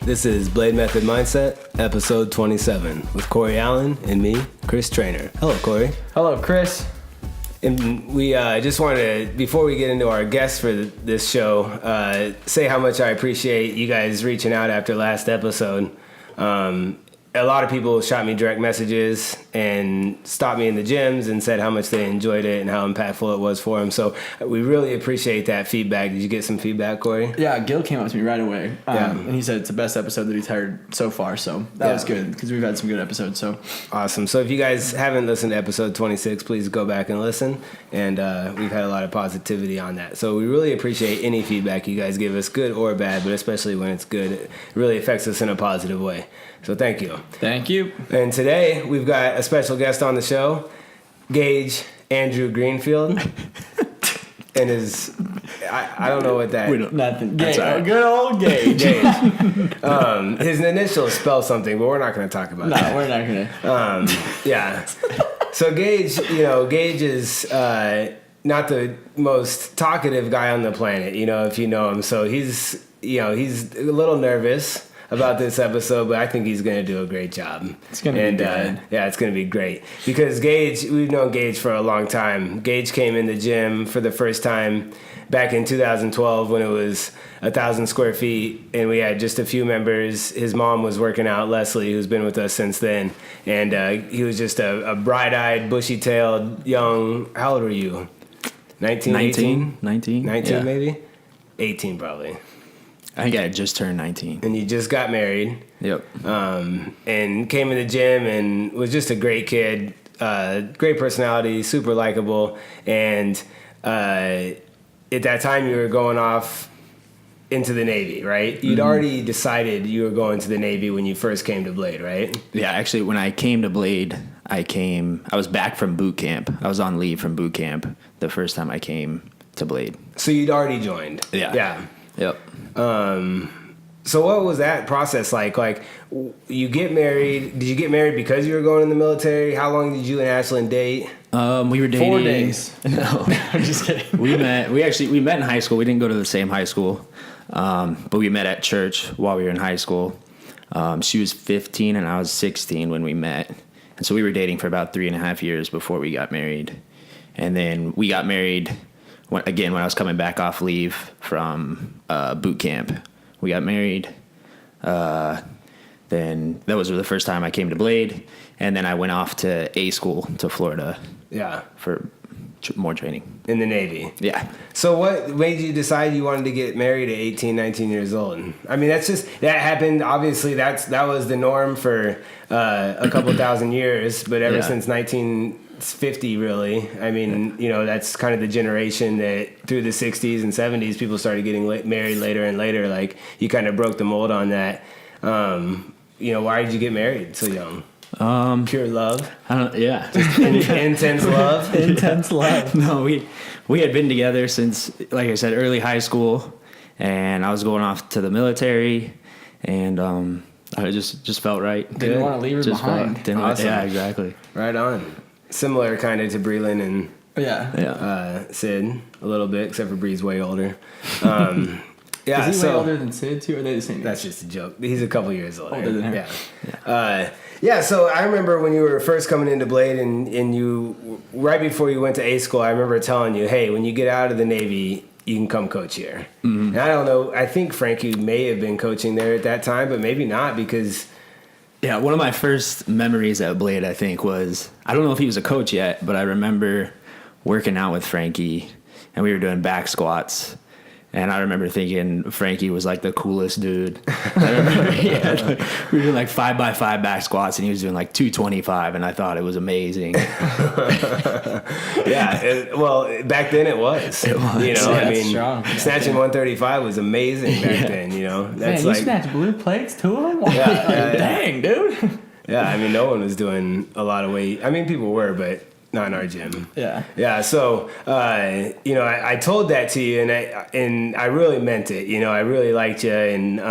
This is Blade Method Mindset, episode 27, with Corey Allen and me, Chris Trainer. Hello, Corey. Hello, Chris. And we just wanted to, before we get into our guests for this show, say how much I appreciate you guys reaching out after last episode. A lot of people shot me direct messages and stopped me in the gyms and said how much they enjoyed it and how impactful it was for them. So we really appreciate that feedback. Did you get some feedback, Corey? Yeah, Gil came up to me right away, and he said it's the best episode that he's heard so far. So that was good because we've had some good episodes. So awesome. So if you guys haven't listened to episode 26, please go back and listen. And we've had a lot of positivity on that. So we really appreciate any feedback you guys give us, good or bad, but especially when it's good. It really affects us in a positive way. So thank you. Thank you. And today we've got a special guest on the show, Gage Andrew Greenfield. And I don't know what that... Nothing. That's Gage, right. Good old Gage. His initials spell something, but we're not going to talk about that. No, we're not going to. Yeah. So Gage is not the most talkative guy on the planet, if you know him. So he's a little nervous about this episode, but I think he's going to do a great job. It's going to be good. Yeah, it's going to be great. Because we've known Gage for a long time. Gage came in the gym for the first time back in 2012 when it was 1,000 square feet, and we had just a few members. His mom was working out, Leslie, who's been with us since then. And he was just a bright-eyed, bushy-tailed, young... How old were you? 19, 18? 19 yeah. Maybe? 18, probably. I think I had just turned 19. And you just got married. Yep. And came in the gym and was just a great kid, great personality, super likable. And at that time you were going off into the Navy, right? You'd already decided you were going to the Navy when you first came to Blade, right? Yeah, actually, when I came to Blade, I was back from boot camp. I was on leave from boot camp the first time I came to Blade. So you'd already joined. Yeah. Yep. So what was that process like? Like, you get married. Did you get married because you were going in the military? How long did you and Ashlyn date? We were dating 4 days. No, I'm just kidding. we met in high school. We didn't go to the same high school, but we met at church while we were in high school. She was 15 and I was 16 when we met, and so we were dating for about 3.5 years before we got married, and then we got married. When I was coming back off leave from boot camp, we got married. Then that was the first time I came to Blade, and then I went off to A school to Florida. Yeah. For more training. In the Navy. Yeah. So what made you decide you wanted to get married at 18, 19 years old? I mean, that happened. Obviously, that was the norm for a couple thousand years, but ever since 1950, really. I mean, that's kind of the generation that through the 60s and 70s, people started getting married later and later. Like, you kind of broke the mold on that. Why did you get married so young? Pure love. Intense love. Intense love. No, we had been together since, like I said, early high school, and I was going off to the military, and I just felt right. Didn't want to leave her behind. Awesome. Yeah, exactly. Right on. Similar kind of to Breland and Sid a little bit, except for Bree's way older. Yeah, is he way older than Sid too? Or are they the same age? That's just a joke. He's a couple years older. Older than her. Yeah. So I remember when you were first coming into Blade and you, right before you went to A school, I remember telling you, hey, when you get out of the Navy, you can come coach here. Mm-hmm. And I don't know, I think Frankie may have been coaching there at that time, but maybe not because... Yeah, one of my first memories at Blade, I think, was, I don't know if he was a coach yet, but I remember working out with Frankie, and we were doing back squats. And I remember thinking Frankie was like the coolest dude. I remember we were doing like 5x5 back squats, and he was doing like 225, and I thought it was amazing. Well, back then it was. It was. I mean, strong. Snatching 135 was amazing back then. That's Man, you snatched blue plates, 2 of them? Dang, dude. Yeah, I mean, no one was doing a lot of weight. I mean, people were, but not in our gym. Yeah. So, I told that to you, and I really meant it. I really liked you, and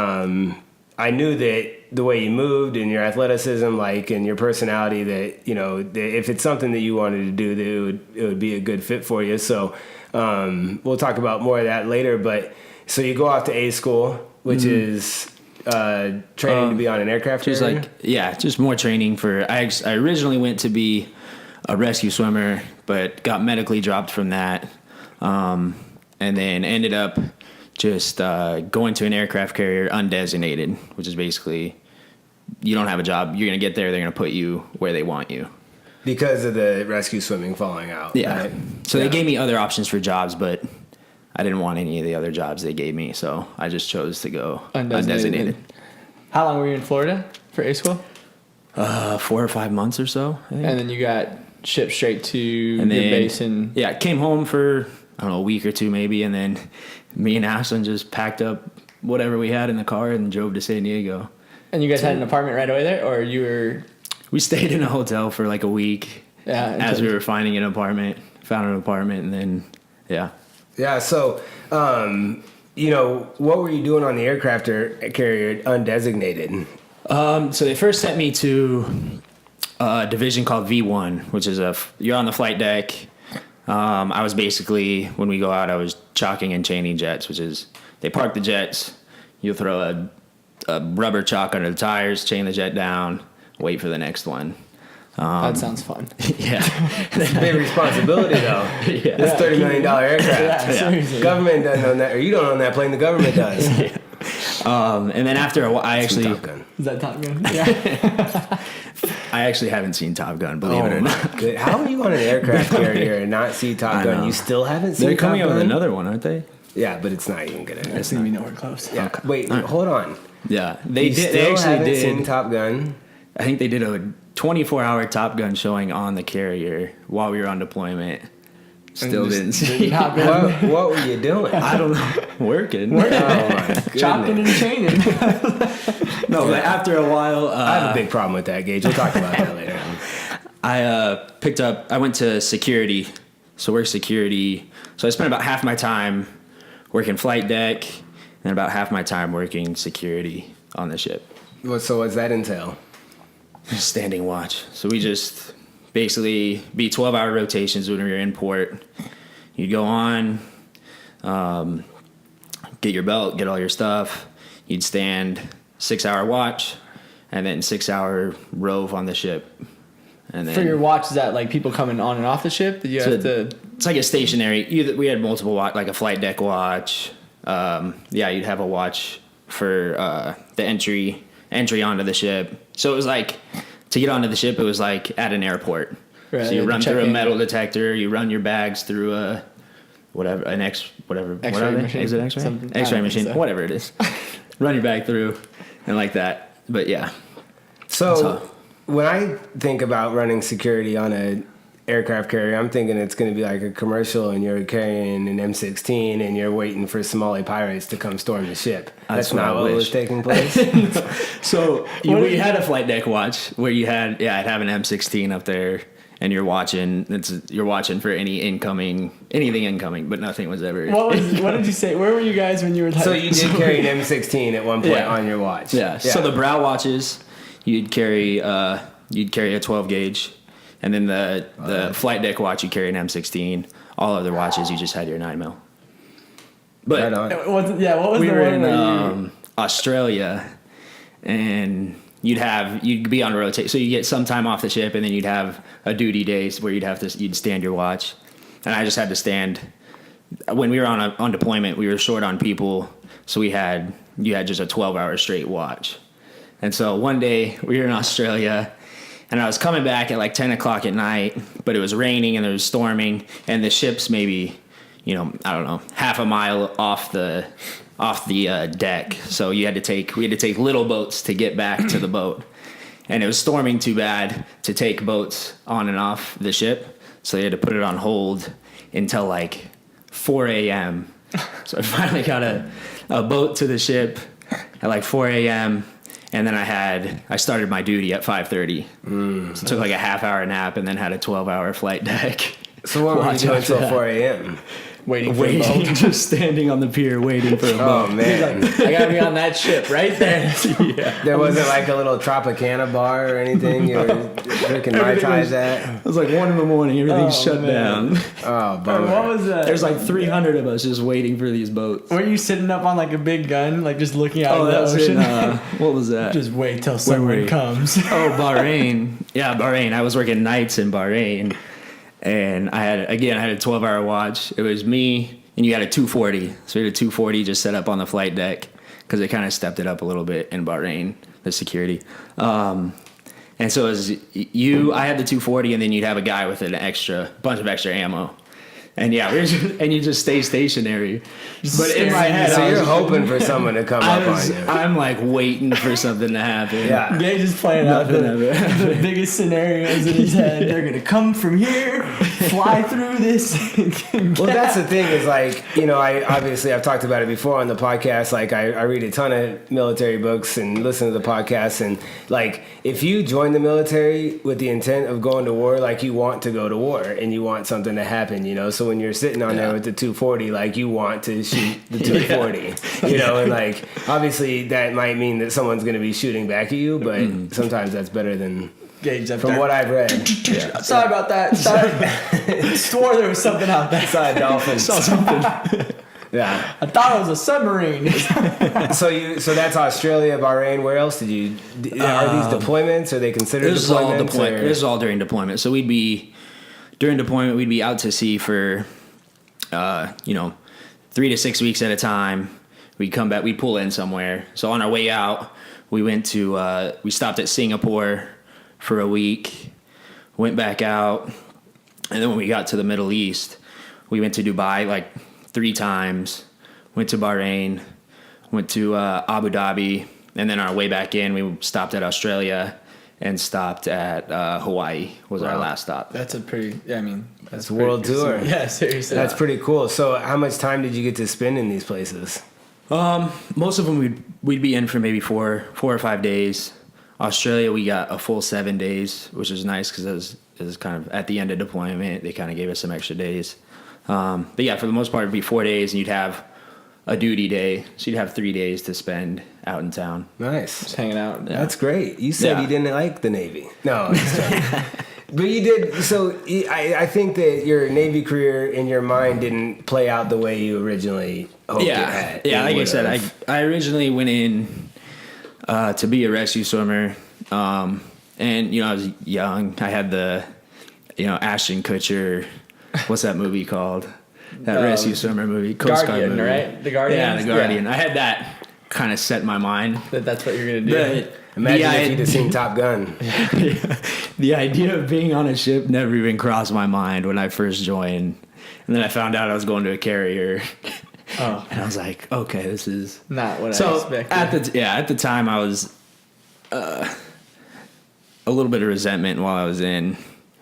I knew that the way you moved and your athleticism, and your personality, that that if it's something that you wanted to do, that it would be a good fit for you. So, we'll talk about more of that later. But so you go off to A school, which is training to be on an aircraft Just carrier? just more training for. I originally went to be a rescue swimmer, but got medically dropped from that, and then ended up just going to an aircraft carrier undesignated, which is basically you don't have a job. You're gonna get there. They're gonna put you where they want you. Because of the rescue swimming falling out. Yeah. Right? So they gave me other options for jobs, but I didn't want any of the other jobs they gave me, so I just chose to go undesignated. How long were you in Florida for A school? 4 or 5 months or so, I think. And then you got shipped straight to And your then, base in. yeah, came home for, I don't know, a week or two maybe, and then me and Ashlyn just packed up whatever we had in the car and drove to San Diego. And you guys had an apartment right away there, or you were? We stayed in a hotel for like a week Yeah. as we were finding an apartment, found an apartment, and then, yeah. Yeah, so, what were you doing on the aircraft carrier undesignated? So they first sent me to a division called V1, which is you're on the flight deck. I was basically, when we go out, I was chalking and chaining jets, which is they park the jets, you'll throw a rubber chalk under the tires, chain the jet down, wait for the next one. That sounds fun. Yeah. It's a big responsibility, though. Yeah. That's $30 million aircraft. Yeah, seriously. Government doesn't own that, or you don't own that plane. The government does. And then after a while, I Top Gun. Is that Top Gun? Yeah. I actually haven't seen Top Gun, believe it or not. Good. How are you on an aircraft carrier and not see Top I Gun? know. You still haven't seen They're coming Top out Gun? with another one, aren't they? Yeah, but it's not even gonna. It's gonna be nowhere close. Yeah. Wait, hold on. Yeah, they You did. still They actually haven't seen did. Top Gun. I think they did a 24-hour Top Gun showing on the carrier while we were on deployment. Still didn't see. Top Gun. What were you doing? I don't know. Working. Oh my Chopping goodness. and chaining. No, but after a while, I have a big problem with that, Gage. We'll talk about that later. I went to security, so work security. So I spent about half my time working flight deck and about half my time working security on the ship. So what's that entail? Standing watch. So we just basically be 12-hour rotations when we were in port. You'd go on, get your belt, get all your stuff. You'd stand 6-hour watch, and then 6-hour rove on the ship. And then For your watch, is that like people coming on and off the ship? Did you have to? it's like a stationary. We had multiple watch, like a flight deck watch. You'd have a watch for the entry onto the ship. So it was like to get onto the ship, it was like at an airport. Right, So you run through a check-in. metal detector, you run your bags through a X-ray machine? Is it X-ray? Something- I X-ray don't think machine, so. whatever it is. Run your bag through and like that. But yeah. So when I think about running security on an aircraft carrier, I'm thinking it's going to be like a commercial and you're carrying an M16 and you're waiting for Somali pirates to come storm the ship. That's what not I what was wish. taking place. So we had a flight deck watch where I'd have an M16 up there, and you're watching for anything incoming, but nothing was ever. What did you say? Where were you guys when you were? So you did carry an M16 at one point Yeah. on your watch. Yeah. So the brow watches, you'd carry a 12 gauge, and then the flight deck watch you carry an M16. All other watches you just had your 9mm. But Right on. What was we the were one in where you? Australia, and you'd be on rotate, so you get some time off the ship, and then you'd have a duty days where you'd stand your watch, and I just had to stand. When we were on deployment, we were short on people, so you had just a 12-hour straight watch, and so one day we were in Australia. And I was coming back at like 10 o'clock at night, but it was raining and there was storming, and the ship's maybe, I don't know, half a mile off the deck. So we had to take little boats to get back to the boat. And it was storming too bad to take boats on and off the ship. So they had to put it on hold until like 4 a.m. So I finally got a boat to the ship at like 4 a.m. And then I started my duty at 5:30. So took like a half-hour nap and then had a 12-hour flight deck. So what were you Watch doing after until that. 4 a.m.? waiting for a boat. just standing on the pier waiting for a Oh boat. man, I gotta be on that ship right there. there wasn't like a little Tropicana bar or anything you were drinking Mai Tais at. It was like 1 a.m. Everything's shut man. down. Oh, What bummer. was that? There's like 300 of us just waiting for these boats. Were you sitting up on like a big gun, like just looking out Oh, of that the was ocean? in, what was that? Just wait till were someone we? comes. Oh, Bahrain. Yeah, Bahrain. I was working nights in Bahrain, and I had a 12-hour watch. It was me, and you had a 240. So we had a 240 just set up on the flight deck because they kind of stepped it up a little bit in Bahrain, the security. And so it was you. I had the 240, and then you'd have a guy with bunch of extra ammo. And yeah, and you just stay stationary. But in my head, So I you're was, hoping for someone to come up on you. I'm like waiting for something to happen. Yeah. Gage is playing out Nothing the biggest scenarios in his head. They're gonna come from here, fly through this. Well, that's the thing is like, you know, I've talked about it before on the podcast. Like I read a ton of military books and listen to the podcast. And like, if you join the military with the intent of going to war, like you want to go to war and you want something to happen, you know? So when you're sitting on there with the 240, like you want to shoot the 240, you know? And like, obviously that might mean that someone's going to be shooting back at you, but sometimes that's better than Gage up from there. what I've read. Sorry about that. Sorry. Swore there was something out there. Saw a dolphin. Saw something. Yeah. I thought it was a submarine. So that's Australia, Bahrain. Where else did you? Are these deployments? Are they considered This is all deployments? deployment. or- This is all during deployment. So during deployment, we'd be out to sea for, 3 to 6 weeks at a time. We'd come back. We'd pull in somewhere. So on our way out, we stopped at Singapore for a week, went back out, and then when we got to the Middle East, we went to Dubai like 3 times, went to Bahrain, went to Abu Dhabi, and then on our way back in, we stopped at Australia and stopped at Hawaii was our last stop. That's a pretty. I mean, that's a world pretty- tour. Yeah, seriously. That's pretty cool. So how much time did you get to spend in these places? Most of them we'd be in for maybe 4 or 5 days. Australia, we got a full 7 days, which was nice because it was kind of at the end of deployment. They kind of gave us some extra days. But yeah, for the most part, it'd be 4 days, and you'd have a duty day, so you'd have 3 days to spend out in town. Nice. Just hanging out. That's great. You said Yeah. you didn't like the Navy. No, I'm just joking. But you did. So I think that your Navy career in your mind didn't play out the way you originally hoped it had. Yeah. It Like I would said, have. I originally went in to be a rescue swimmer, and I was young. I had the Ashton Kutcher. What's that movie called? That rescue swimmer movie, Coast Guard Guardian, movie. right? The Guardian. Yeah, the Guardian. I had that kind of set in my mind. That's what you're gonna do. But Imagine the if you'd have seen Top Gun. the idea of being on a ship never even crossed my mind when I first joined. And then I found out I was going to a carrier. Oh. And I was like, okay, this is Not what I so expected. at the time I was a little bit of resentment while I was in.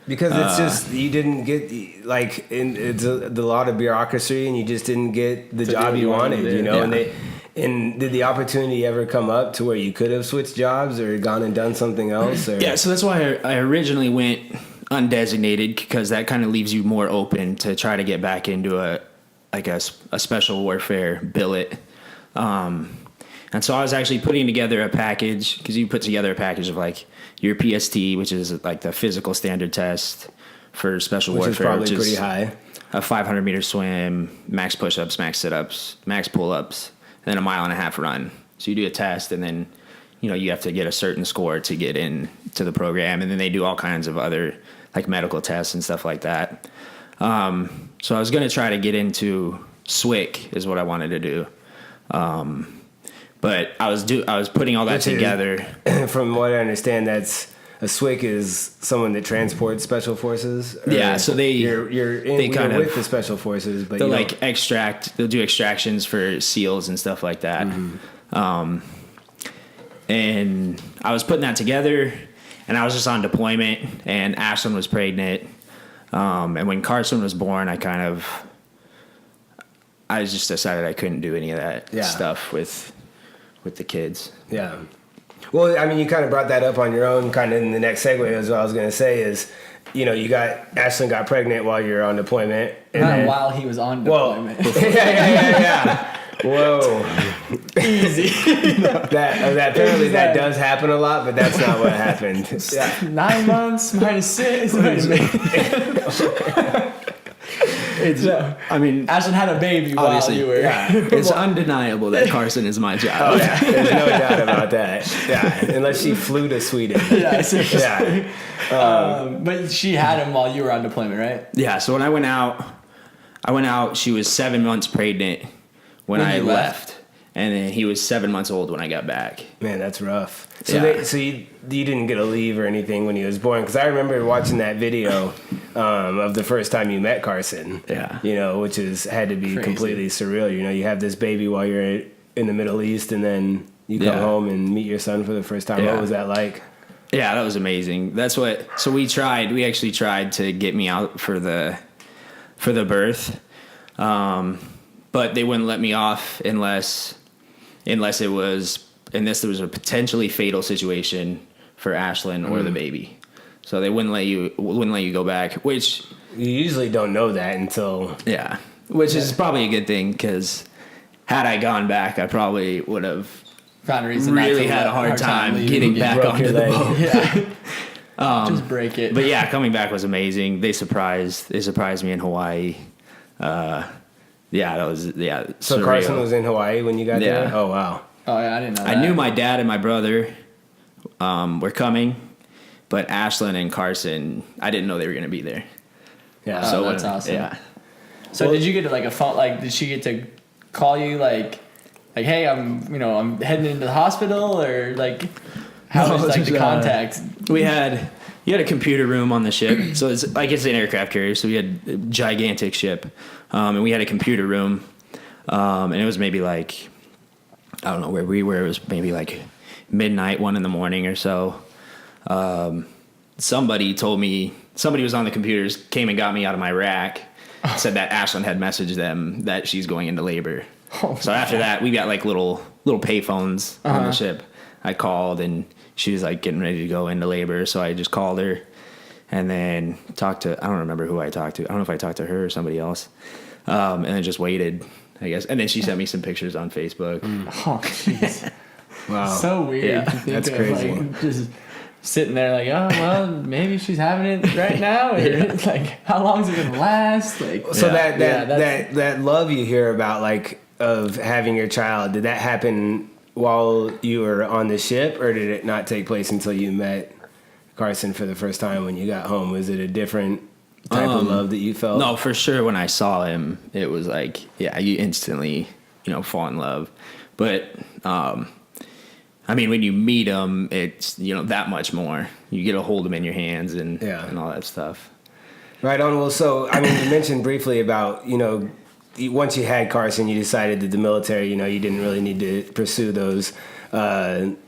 Because it's just you didn't get like it's a lot of bureaucracy, and you just didn't get the job you wanted, you know. Yeah. And did the opportunity ever come up to where you could have switched jobs or gone and done something else? Or? Yeah, so that's why I originally went undesignated, because that kind of leaves you more open to try to get back into a special warfare billet. And so I was actually putting together a package, because you put together a package of like your PST, which is like the physical standard test for special Which warfare, is probably pretty high. a 500-meter swim, max push-ups, max sit-ups, max pull-ups, and then a 1.5 mile run. So you do a test, and then you have to get a certain score to get in to the program, and then they do all kinds of other like medical tests and stuff like that. So I was going to try to get into SWIC is what I wanted to do. But I was putting all that together. From what I understand, that's a SWIC is someone that transports special forces. Or Yeah, so you're kind of- with the special forces, but They'll you like they'll do extractions for SEALs and stuff like that. And I was putting that together, and I was just on deployment, and Ashlyn was pregnant. And when Carson was born, I just decided I couldn't do any of that Yeah. stuff with the kids. yeah. Well, I mean, you kind of brought that up on your own, kind of in the next segue. As what I was going to say is, Ashlyn got pregnant while you were on deployment. And Not then, while he was on deployment. yeah. Whoa. Easy. that apparently that does happen a lot, but that's not what happened. Yeah. 9 months minus 6. Ashlyn had a baby obviously, while you were. Yeah, it's undeniable that Carson is my child. Oh, yeah. There's no doubt about that. Yeah, unless she flew to Sweden. Yeah, seriously. Yeah. But she had him while you were on deployment, right? Yeah, so when I went out, she was 7 months pregnant when I left. And then he was 7 months old when I got back. Man, that's rough. So, Yeah. you didn't get a leave or anything when he was born? Because I remember watching that video of the first time you met Carson. Yeah. Which had to be Crazy. completely surreal. You have this baby while you're in the Middle East, and then you come home and meet your son for the first time. Yeah. What was that like? Yeah, that was amazing. So we actually tried to get me out for the birth. But they wouldn't let me off unless there was a potentially fatal situation for Ashlyn or the baby. So they wouldn't let you go back, which You usually don't know that until... which is probably a good thing, because had I gone back, I probably would have Found a reason not really to had a hard time leaving getting again. back Broke onto your the leg. boat. Yeah. Just break it. But yeah, coming back was amazing. They surprised me in Hawaii. That was So surreal. Carson was in Hawaii when you got Yeah. there? Oh, wow. Oh, yeah, I didn't know that. I knew my dad and my brother were coming, but Ashlyn and Carson, I didn't know they were going to be there. Yeah. Oh, that's awesome. Yeah. So did you get like a phone? Like, did she get to call you? Like, hey, I'm heading into the hospital, or like, how No, was like the just, contact? You had a computer room on the ship. So it's an aircraft carrier. So we had a gigantic ship. And we had a computer room. And it was maybe like, I don't know where we were. It was maybe like midnight, 1 a.m. or so. Somebody was on the computers, came and got me out of my rack, said that Ashlyn had messaged them that she's going into labor. So after that, we got like little payphones on the ship. I called, and she was like getting ready to go into labor. So I just called her and then talked to, I don't remember who I talked to. I don't know if I talked to her or somebody else. And then just waited, I guess. And then she sent me some pictures on Facebook. Oh, jeez. Wow. So weird. Yeah, to think that's of, crazy. Like, just sitting there like, oh, well, maybe she's having it right now. Or like, how long is it going to last? Like, So Yeah, that love you hear about, like, of having your child, did that happen while you were on the ship, or did it not take place until you met Carson for the first time when you got home? Was it a different type of love that you felt? No, for sure. When I saw him, it was like, yeah, you instantly, fall in love. But, I mean, when you meet him, it's, that much more. You get to hold him in your hands and all that stuff. Right on. Well, so, I mean, you mentioned briefly about, once you had Carson, you decided that the military, you didn't really need to pursue those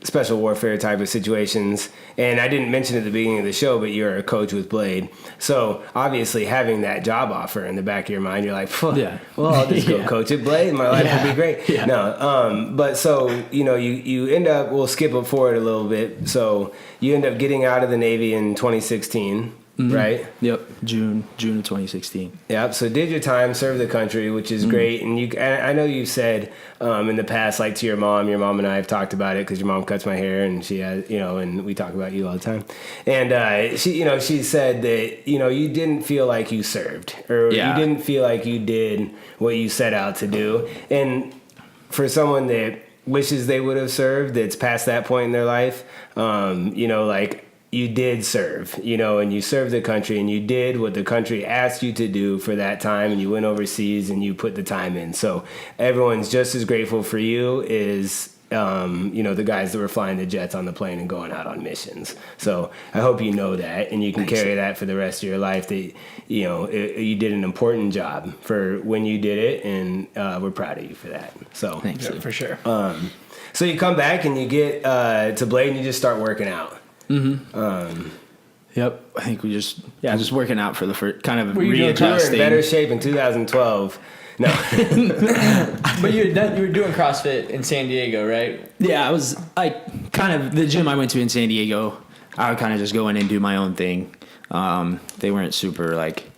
special warfare type of situations. And I didn't mention at the beginning of the show, but you're a coach with Blade. So obviously having that job offer in the back of your mind, you're like, well, I'll just go coach at Blade. My life will be great. Yeah. No, but so, you end up, we'll skip it forward a little bit. So you end up getting out of the Navy in 2016. Mm-hmm. Right? Yep. June of 2016. Yep. So did your time, served the country, which is great. And I know you've said in the past, like to your mom and I have talked about it because your mom cuts my hair and she has, and we talk about you all the time. And she said that, you didn't feel like you served, or you didn't feel like you did what you set out to do. And for someone that wishes they would have served, that's past that point in their life, you did serve, and you served the country, and you did what the country asked you to do for that time, and you went overseas and you put the time in. So everyone's just as grateful for you as, the guys that were flying the jets on the plane and going out on missions. So I hope you know that, and you can carry that for the rest of your life, that, you did an important job for when you did it, and we're proud of you for that. So Thanks. for sure. So you come back and you get to Blade and you just start working out. Mm-hmm. Yep. I think we just working out for the first, kind of Were you doing You were in better readjusting. shape in 2012. No. But you were doing CrossFit in San Diego, right? Yeah, I kind of the gym I went to in San Diego, I would kind of just go in and do my own thing. They weren't super like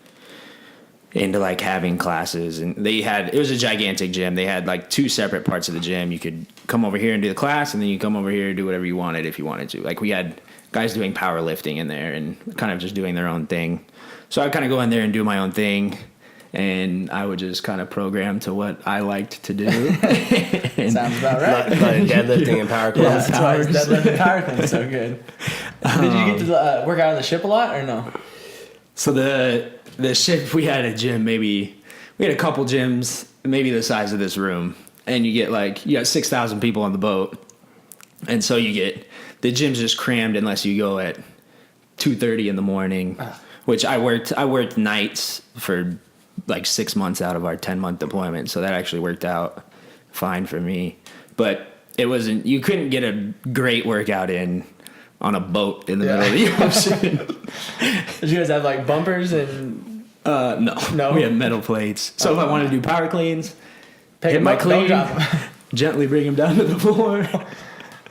into like having classes, and it was a gigantic gym. They had like 2 separate parts of the gym. You could come over here and do the class, and then you come over here and do whatever you wanted if you wanted to. Like we had guys doing powerlifting in there and kind of just doing their own thing. So I'd kind of go in there and do my own thing, and I would just kind of program to what I liked to do. Sounds about right. Like deadlifting and power Yeah, cleans. that's why his deadlift power clean's so good. Did you get to work out on the ship a lot or no? So the ship, we had a gym, we had a couple gyms, maybe the size of this room. And you got 6,000 people on the boat. And so the gym's just crammed unless you go at 2:30 in the morning, which I worked nights for like 6 months out of our 10-month deployment. So that actually worked out fine for me. But you couldn't get a great workout in on a boat in the middle of the ocean. Did you guys have like bumpers and No. We had metal plates. So if I wanted to do power cleans, hit my don't clean, drop 'em. gently bring them down to the floor.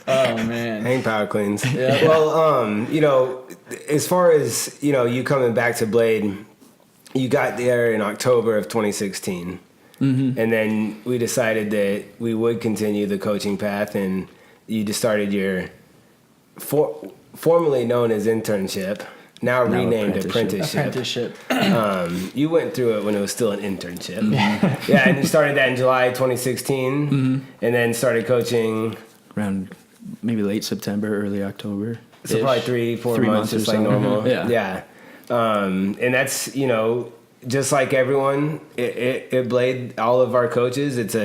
Oh man. Hang power cleans. Yeah. Well, as far as, you coming back to Blade, you got there in October of 2016. Mm-hmm. And then we decided that we would continue the coaching path, and you just started your formerly known as internship, now renamed apprenticeship. You went through it when it was still an internship. Yeah, and you started that in July 2016, and then started coaching Around maybe late September, early October. So probably 3-4 3 months, months or just like so. normal. Yeah. And that's, just like everyone, it Blade, all of our coaches, it's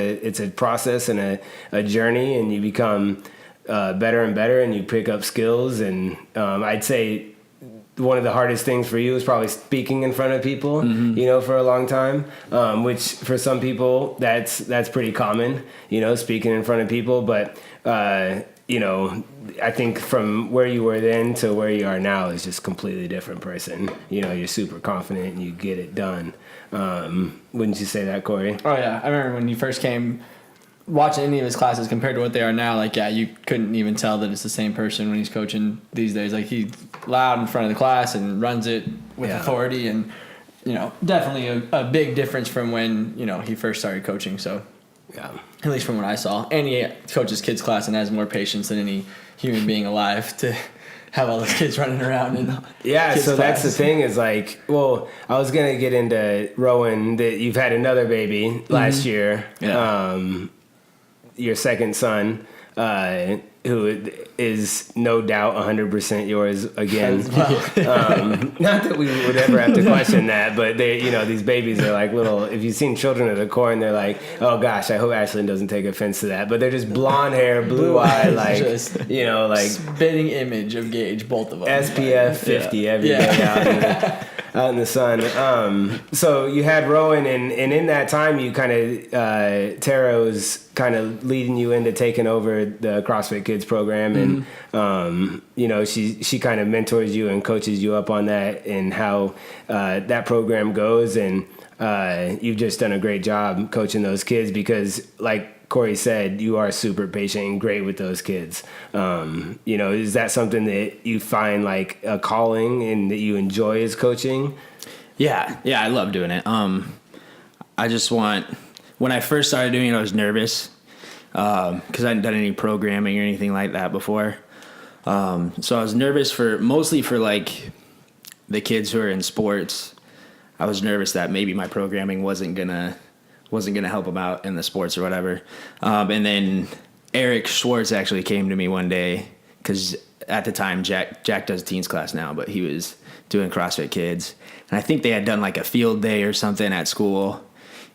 a process and a journey, and you become better and better, and you pick up skills. And I'd say one of the hardest things for you is probably speaking in front of people, for a long time, which for some people that's pretty common, speaking in front of people. But, I think from where you were then to where you are now is just a completely different person. You're super confident and you get it done. Wouldn't you say that, Corey? Oh yeah, I remember when you first came, watching any of his classes compared to what they are now. Like, yeah, you couldn't even tell that it's the same person when he's coaching these days. Like, he's loud in front of the class and runs it with authority, and definitely a big difference from when he first started coaching. So Yeah. at least from what I saw, and he coaches kids class and has more patience than any human being alive to have all those kids running around in kids so that's the class. thing is like, well, I was gonna get into Rowan, that you've had another baby last year, your second son, who is no doubt 100% yours again. Not that we would ever have to question that, but they, these babies are like little. If you've seen Children of the Corn, they're like, oh gosh, I hope Ashlyn doesn't take offense to that, but they're just blonde hair, blue eye, like Just like spitting image of Gage, both of them. SPF 50 every day out in the sun. So you had Rowan, and in that time, you kind of Taro's kind of leading you into taking over the CrossFit Kids program, and she kind of mentors you and coaches you up on that and how that program goes, and you've just done a great job coaching those kids because, like Corey said, you are super patient and great with those kids. Is that something that you find like a calling and that you enjoy as coaching? Yeah, I love doing it. When I first started doing it, I was nervous because I hadn't done any programming or anything like that before. So I was nervous mostly for like the kids who are in sports. I was nervous that maybe my programming wasn't gonna help them out in the sports or whatever. And then Eric Schwartz actually came to me one day because at the time Jack does teens class now, but he was doing CrossFit Kids, and I think they had done like a field day or something at school.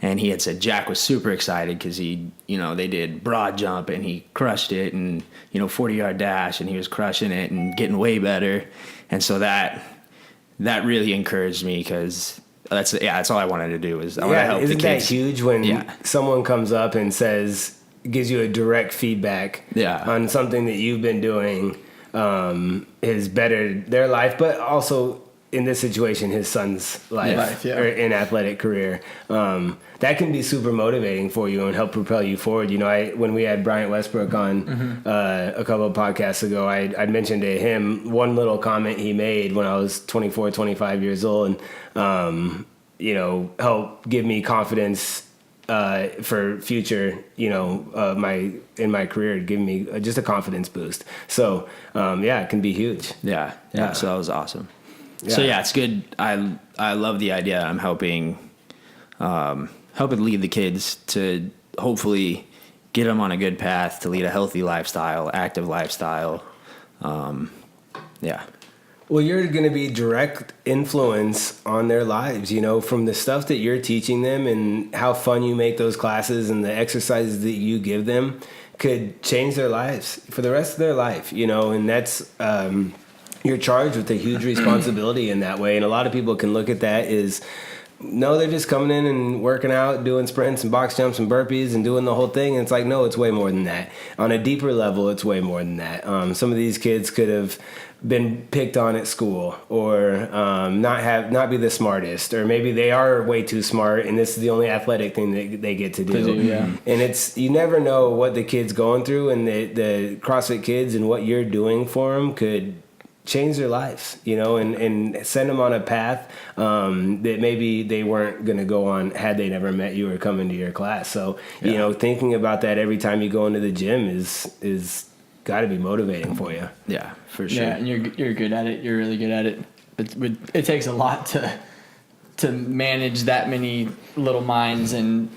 And he had said Jack was super excited because they did broad jump and he crushed it, and 40-yard dash, and he was crushing it and getting way better. And so that really encouraged me because that's all I wanted to do was I want to help the kids. Isn't that huge when someone comes up and gives you a direct feedback on something that you've been doing has bettered their life, but also in this situation, his son's life Yeah. or in athletic career. That can be super motivating for you and help propel you forward. You know, when we had Bryant Westbrook on a couple of podcasts ago, I mentioned to him one little comment he made when I was 24, 25 years old, and you know, helped give me confidence for future, you know, in my career, giving me just a confidence boost. So it can be huge. Yeah. So that was awesome. Yeah. So yeah, it's good. I love the idea. I'm helping lead the kids to hopefully get them on a good path to lead a healthy lifestyle, active lifestyle. Well, you're going to be direct influence on their lives, you know, from the stuff that you're teaching them and how fun you make those classes and the exercises that you give them could change their lives for the rest of their life, you know, and that's, you're charged with a huge responsibility in that way. And a lot of people can look at that as, no, they're just coming in and working out, doing sprints and box jumps and burpees and doing the whole thing. And it's like, no, it's way more than that. On a deeper level, it's way more than that. Some of these kids could have been picked on at school or not be the smartest, or maybe they are way too smart and this is the only athletic thing that they get to do. And it's, you never know what the kid's going through, and the CrossFit Kids and what you're doing for them could change their lives, you know, and send them on a path that maybe they weren't going to go on had they never met you or come into your class. So, you know, thinking about that every time you go into the gym is got to be motivating for you. Yeah, for sure. Yeah, and you're good at it. You're really good at it. It takes a lot to manage that many little minds and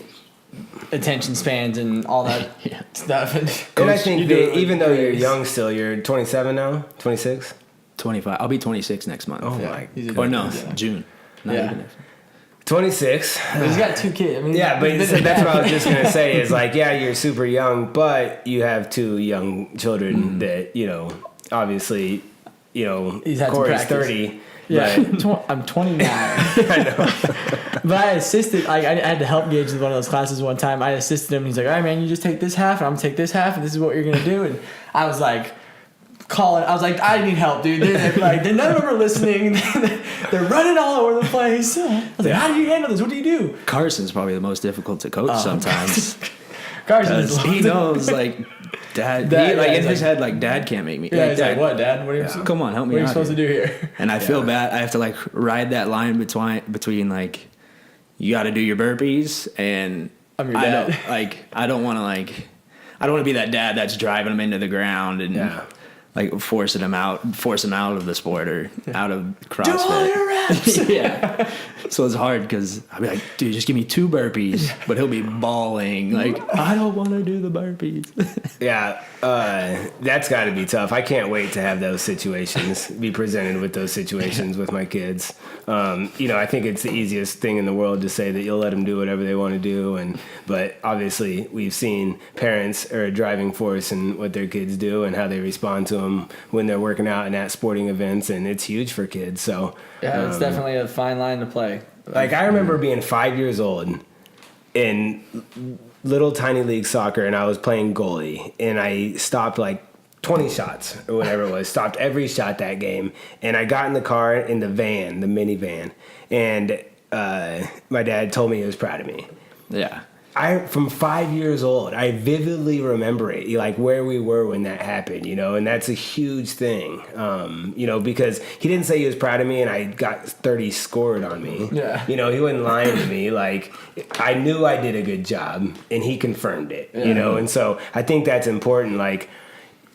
attention spans and all that stuff. And I think that even though you're young still, you're 27 now, 26? 25. I'll be 26 next month. Oh my He's a God. Or no, Yeah. June. Not Yeah. even. 26. But he's got 2 kids. I mean, Yeah, but that's what I was just going to say is like, yeah, you're super young, but you have 2 young children that, you know, obviously, you know, He's had some Corey's practice. 30. Yeah, but- I'm 29. But I assisted. Like I had to help Gage with one of those classes one time. I assisted him. He's like, "All right, man, you just take this half, and I'm gonna take this half, and this is what you're gonna do." And I was like, I was like, "I need help, dude." They're none of them are listening. They're running all over the place. I was like, "How do you handle this? What do you do?" Carson's probably the most difficult to coach sometimes. Carson, Because he knows, like, dad, in his head, like, dad can't make me. Yeah, like, he's dad, like, "What, Dad? What are you? Come on, help me What are you out supposed here." to do here?" And I feel bad. I have to, like, ride that line between like, you got to do your burpees, and I'm your dad. I don't want to be that dad that's driving him into the ground and like forcing him out of the sport or out of CrossFit. Do all your reps. Yeah. So it's hard because I'll be like, dude, just give me 2 burpees, but he'll be bawling like, I don't want to do the burpees. Yeah, that's got to be tough. I can't wait to have those situations, be presented with those situations with my kids. You know, I think it's the easiest thing in the world to say that you'll let them do whatever they want to do, but obviously we've seen parents are a driving force in what their kids do and how they respond to them when they're working out and at sporting events, and it's huge for kids. So Yeah, it's definitely a fine line to play. like I remember being 5 years old in little tiny league soccer, and I was playing goalie, and I stopped like 20 shots or whatever it was, stopped every shot that game, and I got in the car in the minivan, and my dad told me he was proud of me. Yeah. From 5 years old, I vividly remember it, like where we were when that happened, you know, and that's a huge thing, you know, because he didn't say he was proud of me and I got 30 scored on me. Yeah. You know, he wasn't lying to me. Like, I knew I did a good job and he confirmed it, you know, and so I think that's important. Like,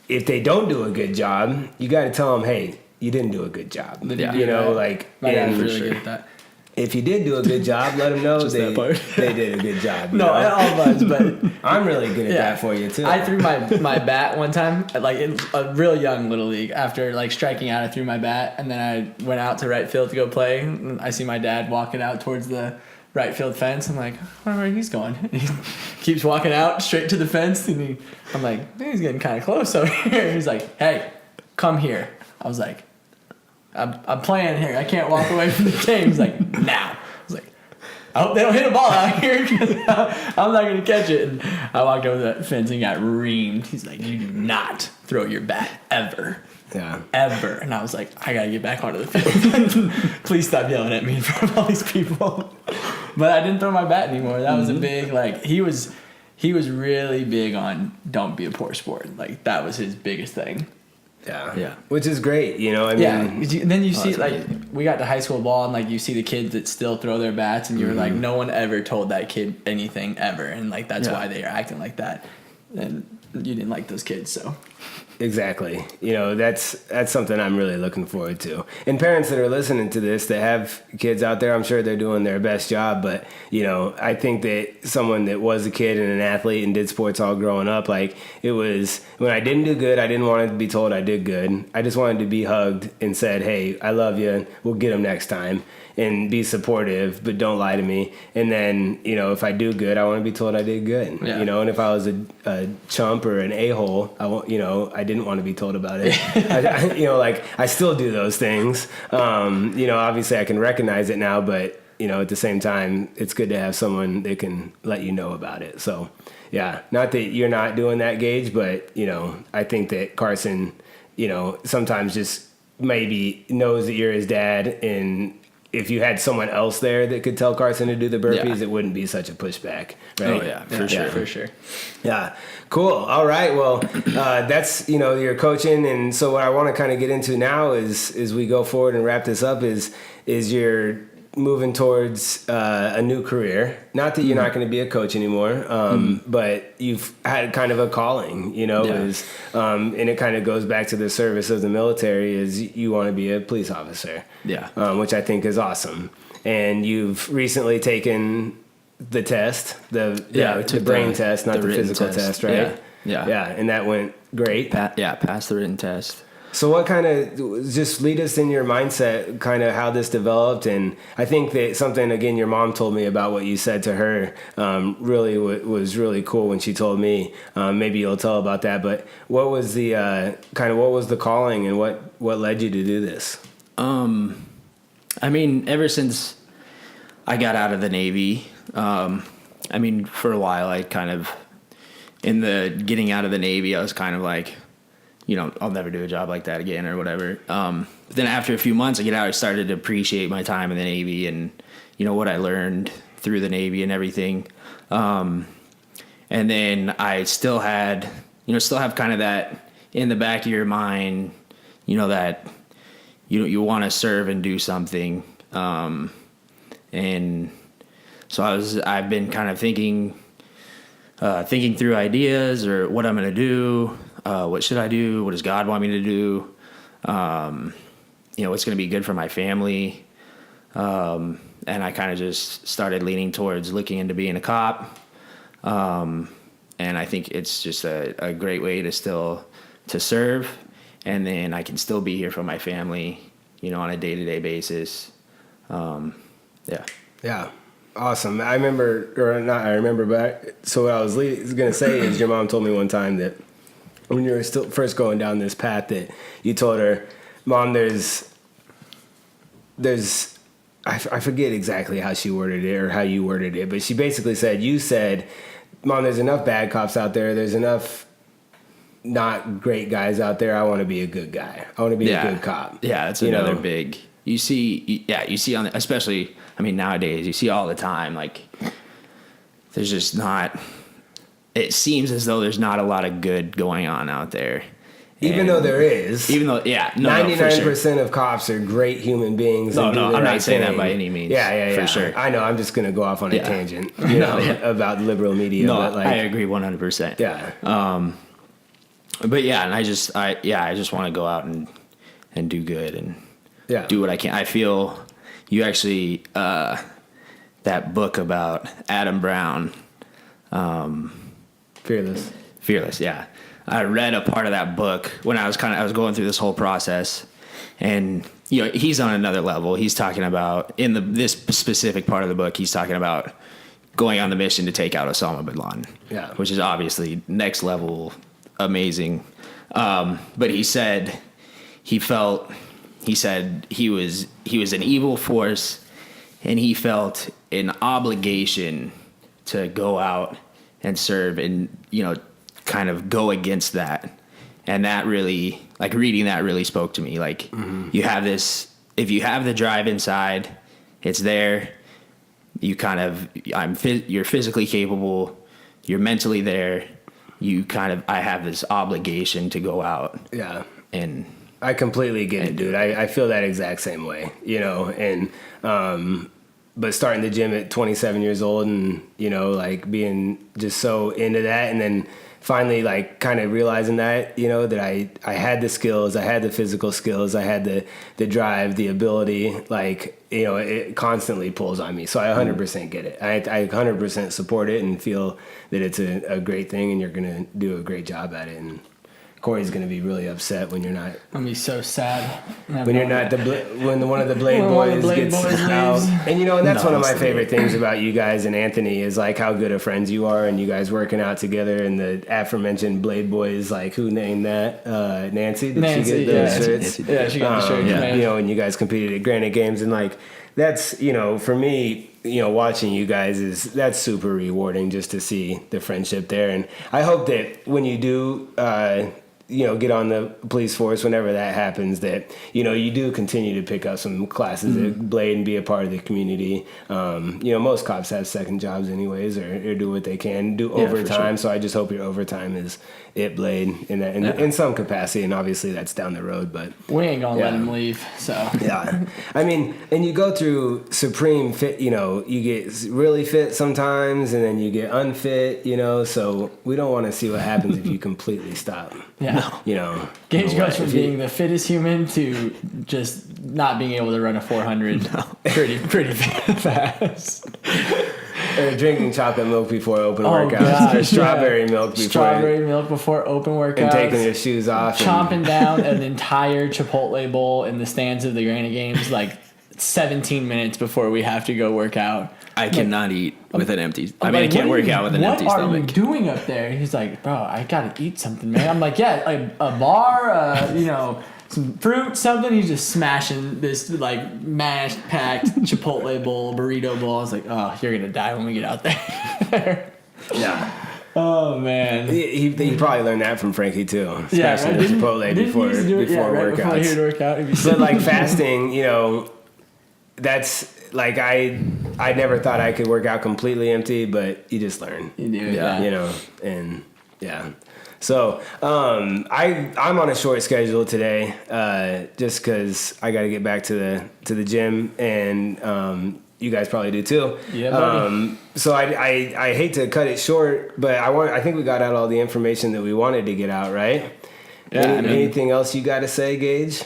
if they don't do a good job, you got to tell them, hey, you didn't do a good job. Yeah. You know, like, My dad's and really good at that. if you did do a good job, let them know that part. they did a good job. you No, know? all of us, but I'm really good at Yeah. that for you too. I threw my bat one time, like in a real young little league. After like striking out, I threw my bat, and then I went out to right field to go play. And I see my dad walking out towards the right field fence. I'm like, I wonder where he's going. And he keeps walking out straight to the fence, and I'm like, he's getting kind of close over here. And he's like, hey, come here. I was like, I'm playing here. I can't walk away from the game. He's like, now. I was like, I hope they don't hit a ball out here because I'm not going to catch it. And I walked over the fence and got reamed. He's like, you do not throw your bat ever. Yeah. ever. And I was like, I gotta get back onto the field. Please stop yelling at me in front of all these people. But I didn't throw my bat anymore. That was a big, like, he was really big on don't be a poor sport. Like, that was his biggest thing. Yeah. Yeah. Which is great, you know. I mean, Yeah, and then you see, that's like, amazing. we got to high school ball, and, like, you see the kids that still throw their bats, and you're like, no one ever told that kid anything ever, and, like, that's Yeah. why they are acting like that. And you didn't like those kids, so. exactly. You know, that's something I'm really looking forward to. And parents that are listening to this that have kids out there, I'm sure they're doing their best job. But, you know, I think that someone that was a kid and an athlete and did sports all growing up, like, it was when I didn't do good, I didn't want to be told I did good. I just wanted to be hugged and said, hey, I love you. We'll get them next time. And be supportive, but don't lie to me. And then, you know, if I do good, I want to be told I did good. Yeah. You know, and if I was a chump or an a-hole, I didn't want to be told about it. I still do those things. You know, obviously I can recognize it now, but, you know, at the same time, it's good to have someone that can let you know about it. So, yeah, not that you're not doing that, Gage, but, you know, I think that Carson, you know, sometimes just maybe knows that you're his dad, and if you had someone else there that could tell Carson to do the burpees, Yeah. it wouldn't be such a pushback, right? Oh, yeah, for sure. For sure. Yeah, cool. All right. Well, that's, you know, your coaching. And so what I want to kind of get into now is we go forward and wrap this up is your moving towards a new career. Not that you're not going to be a coach anymore, but you've had kind of a calling, you know, Yeah. and it kind of goes back to the service of the military is you want to be a police officer, Yeah. which I think is awesome. And you've recently taken the test, we the took brain the- test, not the the written physical test. test, right? Yeah. Yeah, and that went great. Passed the written test. So what kind of, just lead us in your mindset, kind of how this developed. And I think that something, again, your mom told me about what you said to her really was really cool when she told me. Maybe you'll tell about that. But what was the what was the calling, and what led you to do this? I mean, ever since I got out of the Navy, I mean, for a while, I kind of, in the getting out of the Navy, I was kind of like, you know, I'll never do a job like that again or whatever. But then after a few months, I get out, I started to appreciate my time in the Navy and, you know, what I learned through the Navy and everything. And then I still have kind of that in the back of your mind, you know, that you want to serve and do something. And so I've been kind of thinking through ideas or what I'm going to do. What should I do? What does God want me to do? You know, what's going to be good for my family? And I kind of just started leaning towards looking into being a cop. And I think it's just a great way to serve. And then I can still be here for my family, you know, on a day-to-day basis. Yeah. Yeah. Awesome. But so what I was going to say is your mom told me one time that when you were still first going down this path that you told her, Mom, there's I forget exactly how she worded it or how you worded it, but she basically said, Mom, there's enough bad cops out there. There's enough not great guys out there. I want to be a good guy. I want to be a good cop. Yeah, that's another big. You see on especially, I mean, nowadays you see all the time, like there's just not, it seems as though there's not a lot of good going on out there. Even though there is. 99% of cops are great human beings. No, and do the I'm right not saying thing. that by any means. Yeah. For sure. I know. I'm just going to go off on a Yeah. tangent, about liberal media. No, but I agree 100%. Yeah. But yeah, and I just want to go out and do good and do what I can. I feel you actually, that book about Adam Brown, Fearless. Yeah. I read a part of that book when I was going through this whole process, and, you know, he's on another level. He's talking about this specific part of the book, he's talking about going on the mission to take out Osama bin Laden, which is obviously next level amazing. But he said he was an evil force, and he felt an obligation to go out and serve and, you know, kind of go against that And that really, like reading that really spoke to me. Like you have this, if you have the drive inside, it's there. You kind of, you're physically capable. You're mentally there. I have this obligation to go out. Yeah. And I completely get it, dude. I feel that exact same way, you know, and, but starting the gym at 27 years old and, you know, like being just so into that, and then finally like kind of realizing that, you know, that I had the skills, I had the physical skills, I had the drive, the ability, like, you know, it constantly pulls on me. So I 100% get it. I 100% support it and feel that it's a great thing and you're going to do a great job at it. And Corey's going to be really upset when you're not. I'm gonna be so sad When you're not when one of the Blade boys gets out, and you know, and that's one of my favorite things about you guys and Anthony is like how good of friends you are, and you guys working out together, and the aforementioned Blade boys, like who named that? Nancy. Did she get those shirts? Yeah, she got the shirt. You know, and you guys competed at Granite Games, and like that's, you know, for me, you know, watching you guys that's super rewarding just to see the friendship there, and I hope that when you do. You know, get on the police force whenever that happens, that, you know, you do continue to pick up some classes at Blade and be a part of the community. You know, most cops have second jobs anyways, or do what they can, do overtime. Sure. So I just hope your overtime is at Blade in some capacity. And obviously that's down the road, but we ain't gonna let him leave. So yeah, I mean, and you go through supreme fit, you know, you get really fit sometimes and then you get unfit, you know, so we don't want to see what happens if you completely stop. Yeah. No. You know, Gage goes from being the fittest human to just not being able to run a 400 pretty fast. Or drinking chocolate milk before open workouts. Or strawberry milk before open workouts. And taking your shoes off. Chomping down an entire Chipotle bowl in the stands of the Granite Games like 17 minutes before we have to go work out. I cannot eat with an empty. I mean, I can't work out with an empty stomach. What are you doing up there? He's like, bro, I gotta eat something, man. I'm like, yeah, like a bar, you know, some fruit, something. He's just smashing this like mashed, packed Chipotle bowl, burrito bowl. I was like, oh, you're gonna die when we get out there. Yeah. Oh man. He probably learned that from Frankie too. Yeah, Smashing the Chipotle before workouts. Before he would work out. But like fasting, you know, that's. Like I never thought I could work out completely empty, but you just learn. You do, yeah. You know, and yeah. So I'm on a short schedule today, just because I got to get back to the gym, and you guys probably do too. Yeah. Buddy. So I hate to cut it short, but I think we got out all the information that we wanted to get out, right? Yeah. Anything else you got to say, Gage?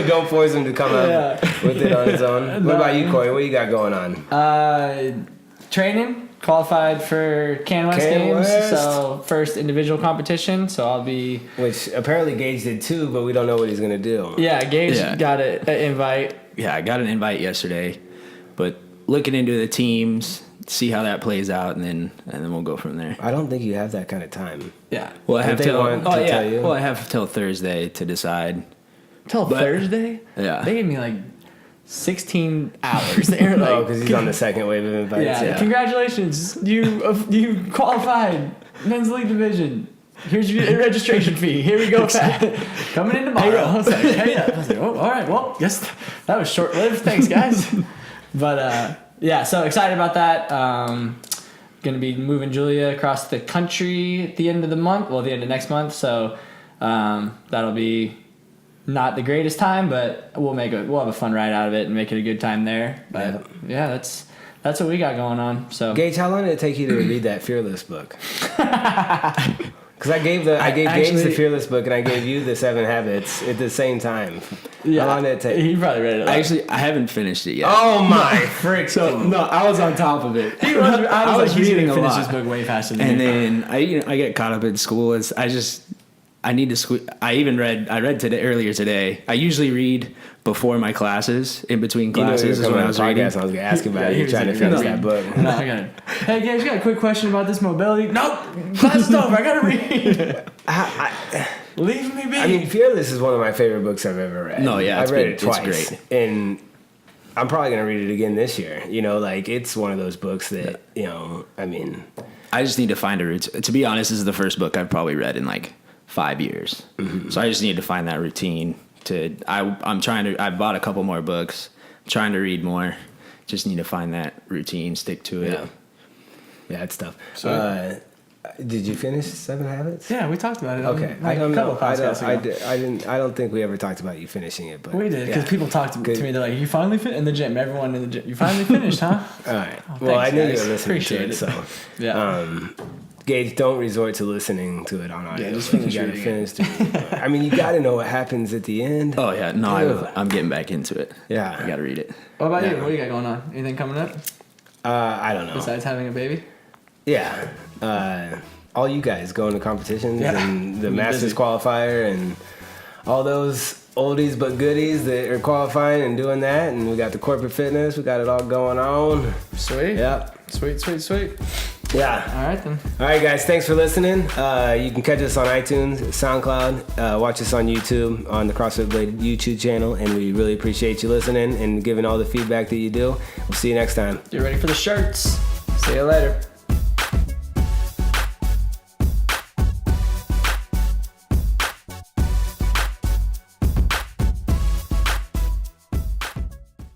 Don't force him to come up with it on his own. What about you, Corey? What you got going on? Training, qualified for CanWest Games, so first individual competition. So I'll be. Which apparently Gage did too, but we don't know what he's gonna do. Yeah, Gage got an invite. Yeah, I got an invite yesterday, but looking into the teams, see how that plays out, and then we'll go from there. I don't think you have that kind of time. Yeah. Well, I have till tell you? Well, I have till Thursday to decide. Thursday? Yeah. They gave me like 16 hours. They're like, because he's on the second wave of invites. Yeah. Congratulations, you qualified men's league division. Here's your registration fee. Here we go, Pat. Coming in tomorrow. I was like, hey, I was like, oh, all right. Well, guess that was short lived. Thanks, guys. But yeah, so excited about that. Going to be moving Julia across the country at the end of the month. Well, the end of next month. So that'll be not the greatest time, but we'll have a fun ride out of it and make it a good time there. But yeah, that's what we got going on. So Gage, how long did it take you to read that Fearless book? Because I gave Gage the Fearless book and I gave you the 7 Habits at the same time. Yeah, how long did it take? He probably read it. I haven't finished it yet. Oh my frick! So no, I was on top of it. I was reading going to a finish lot. this book way faster than And you. then I get caught up in school. I need to squeeze. I read earlier today. I usually read before my classes, in between classes is when I was reading. I was going to ask about you trying to finish that book. No, I got it. Hey guys, you got a quick question about this mobility? Nope, class is over. I got to read. Leave me be. I mean, Fearless is one of my favorite books I've ever read. No, yeah, I read it it's twice, great. and I'm probably going to read it again this year. You know, like it's one of those books that I mean. I just need to find a routine. To be honest, this is the first book I've probably read in like 5 years. So I just need to find that routine. I bought a couple more books. I'm trying to read more. Just need to find that routine, stick to it. Yeah, it's tough. Did you finish 7 Habits? Yeah, we talked about it. Okay, I don't know. I don't think we ever talked about you finishing it, but We did, because people talked to me. They're like, "You finally finished in the gym." Everyone in the gym, "You finally finished, huh?" All right. Oh, Well, thanks, I knew guys. you were listening Appreciate to it, it. so Yeah. Gage, don't resort to listening to it on audio. Yeah, just finish you gotta reading finish it. I mean, you gotta know what happens at the end. Oh yeah, no, Dude. I'm getting back into it. Yeah. I gotta read it. What about you? Yeah. What do you got going on? Anything coming up I don't know. besides having a baby? Yeah. All you guys going to competitions Yeah. and the We'll be Masters busy. qualifier and all those oldies but goodies that are qualifying and doing that. And we got the corporate fitness. We got it all going on. Sweet. Yep. Sweet. Yeah. All right then. All right, guys. Thanks for listening. You can catch us on iTunes, SoundCloud. Watch us on YouTube on the CrossFit Blade YouTube channel. And we really appreciate you listening and giving all the feedback that you do. We'll see you next time. Get ready for the shirts. See you later.